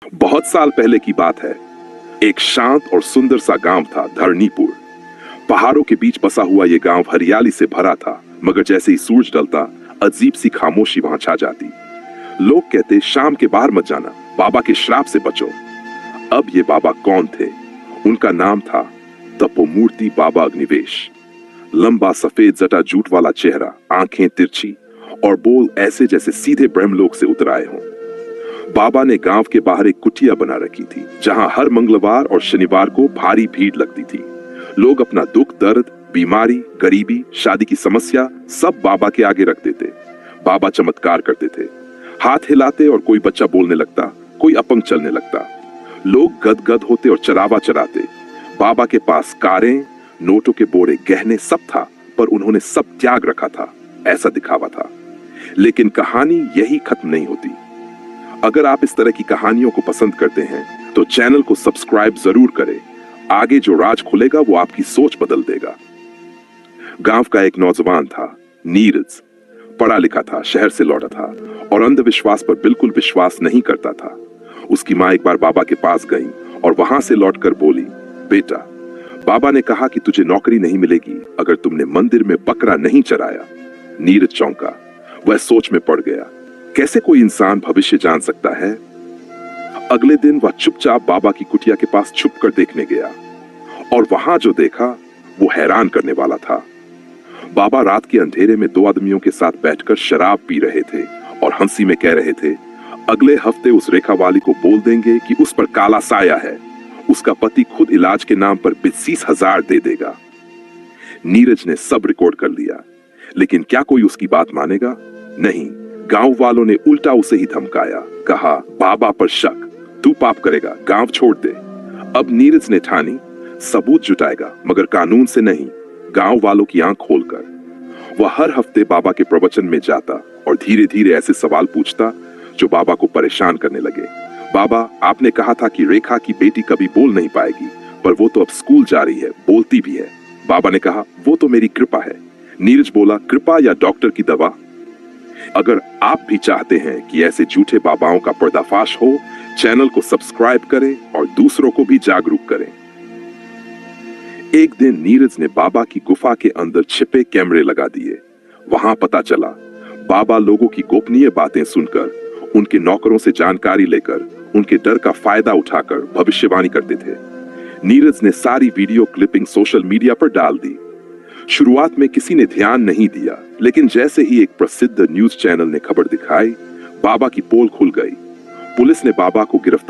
बहुत साल पहले की बात है। एक शांत और सुंदर सा गांव था, धरणीपुर। पहाड़ों के बीच बसा हुआ यह गांव हरियाली से भरा था, मगर जैसे ही सूरज ढलता, अजीब सी खामोशी वहां छा जाती। लोग कहते, शाम के बाहर मत जाना, बाबा के श्राप से बचो। अब ये बाबा कौन थे? उनका नाम था तपोमूर्ति बाबा अग्निवेश। लंबा सफेद जटा जूट वाला चेहरा, आंखें तिरछी और बोल ऐसे जैसे सीधे ब्रह्मलोक से उतर आए हों। बाबा ने गांव के बाहर एक कुटिया बना रखी थी, जहां हर मंगलवार और शनिवार को भारी भीड़ लगती थी। लोग अपना दुख दर्द, बीमारी, गरीबी, शादी की समस्या सब बाबा के आगे रख देते। बाबा चमत्कार करते थे, हाथ हिलाते और कोई बच्चा बोलने लगता, कोई अपंग चलने लगता। लोग गदगद होते और चरावा चराते। बाबा के पास कारें, नोटों के बोरे, गहने सब था, पर उन्होंने सब त्याग रखा था, ऐसा दिखावा था। लेकिन कहानी यही खत्म नहीं होती। अगर आप इस तरह की कहानियों को पसंद करते हैं तो चैनल को सब्सक्राइब जरूर करें। आगे जो राज खुलेगा वो आपकी सोच बदल देगा। गांव का एक नौजवान था, नीरज। पढ़ा लिखा था, शहर से लौटा था और अंधविश्वास पर बिल्कुल विश्वास नहीं करता था। उसकी माँ एक बार बाबा के पास गई और वहां से लौटकर बोली, बेटा, बाबा ने कहा कि तुझे नौकरी नहीं मिलेगी अगर तुमने मंदिर में बकरा नहीं चराया। नीरज चौंका, वह सोच में पड़ गया। कैसे कोई इंसान भविष्य जान सकता है? अगले दिन वह चुपचाप बाबा की कुटिया के पास छुप कर देखने गया और वहां जो देखा वो हैरान करने वाला था। बाबा रात के अंधेरे में दो आदमियों के साथ बैठकर शराब पी रहे थे और हंसी में कह रहे थे, अगले हफ्ते उस रेखा वाली को बोल देंगे कि उस पर काला साया है, उसका पति खुद इलाज के नाम पर 20,000 दे देगा। नीरज ने सब रिकॉर्ड कर लिया, लेकिन क्या कोई उसकी बात मानेगा? नहीं। गांव वालों ने उल्टा उसे ही धमकाया, कहा, बाबा पर शक, तू पाप करेगा, गांव छोड़ दे। अब नीरज ने ठानी, सबूत जुटाएगा, मगर कानून से नहीं, गांव वालों की आंख खोलकर। वह हर हफ्ते बाबा के प्रवचन में जाता और धीरे धीरे ऐसे सवाल पूछता जो बाबा को परेशान करने लगे। बाबा, आपने कहा था कि रेखा की बेटी कभी बोल नहीं पाएगी, पर वो तो अब स्कूल जा रही है, बोलती भी है। बाबा ने कहा, वो तो मेरी कृपा है। नीरज बोला, कृपा या डॉक्टर की दवा? अगर आप भी चाहते हैं कि ऐसे झूठे बाबाओं का पर्दाफाश हो, चैनल को सब्सक्राइब करें और दूसरों को भी जागरूक करें। एक दिन नीरज ने बाबा की गुफा के अंदर छिपे कैमरे लगा दिए। वहां पता चला, बाबा लोगों की गोपनीय बातें सुनकर, उनके नौकरों से जानकारी लेकर, उनके डर का फायदा उठाकर भविष्यवाणी करते थे। नीरज ने सारी वीडियो क्लिपिंग सोशल मीडिया पर डाल दी। शुरुआत में किसी ने ध्यान नहीं दिया, लेकिन जैसे ही एक प्रसिद्ध न्यूज चैनल ने खबर दिखाई, बाबा की पोल खुल गई। पुलिस ने बाबा को गिरफ्तार